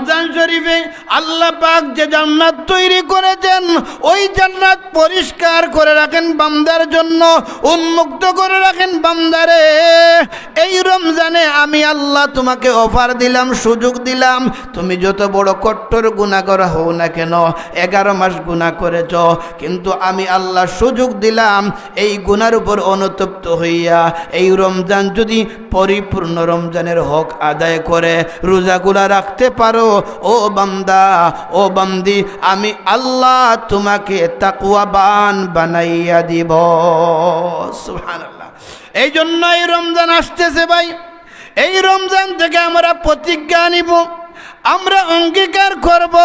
রমজান শরীফে আল্লাহ পাক যে জান্নাত তৈরি করেছেন, ওই জান্নাত পরিষ্কার করে রাখেন বান্দার জন্য, উন্মুক্ত করে রাখেন বান্দারে। এই রমজানে আমি আল্লাহ তোমাকে অফার দিলাম, সুযোগ দিলাম, তুমি যত বড় কট্টর গুনাহগার হও না কেন, 11 মাস গুনাহ করেছ, কিন্তু আমি আল্লাহ সুযোগ দিলাম এই গুনার উপর অনুতপ্ত হইয়া এই রমজান যদি পরিপূর্ণ রমজানের হক আদায় করে রোজাগুলা রাখতে পারো, ও বান্দা ও বান্দি, আমি আল্লাহ তোমাকে তাকওয়াবান বানাইয়া দিব। সুবহানাল্লাহ। এই জন্য এই রমজান আসতেছে ভাই, এই রমজান থেকে আমরা প্রতিজ্ঞা নিব, আমরা অঙ্গীকার করব।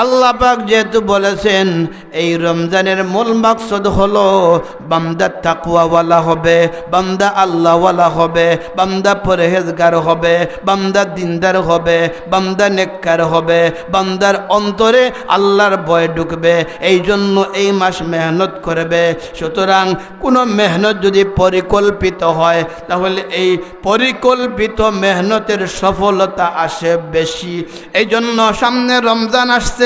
আল্লাহ পাক যেহেতু বলেছেন এই রমজানের মূল মাকসদ হলো বান্দা তাকওয়াওয়ালা হবে, বান্দা আল্লাহওয়ালা হবে, বান্দা পরহেজগার হবে, বান্দা দিনদার হবে, বান্দা নেককার হবে, বান্দার অন্তরে আল্লাহর ভয় ঢুকবে, এই জন্য এই মাস মেহনত করবে। সুতরাং কোনো মেহনত যদি পরিকল্পিত হয় তাহলে এই পরিকল্পিত মেহনতের সফলতা আসে বেশি। এই জন্য সামনে রমজান আসছে,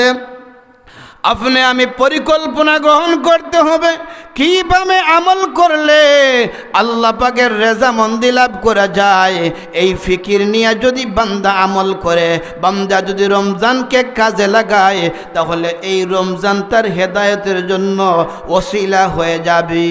আপনি আমি পরিকল্পনা গ্রহণ করতে হবে কিভাবে আমল করলে আল্লাহ পাকের রেজামন্দি লাভ করা যায়। এই ফিকির নিয়ে যদি বান্দা আমল করে, বান্দা যদি রমজানকে কাজে লাগায়, তাহলে এই রমজান তার হেদায়েতের জন্য ওসিলা হয়ে যাবে।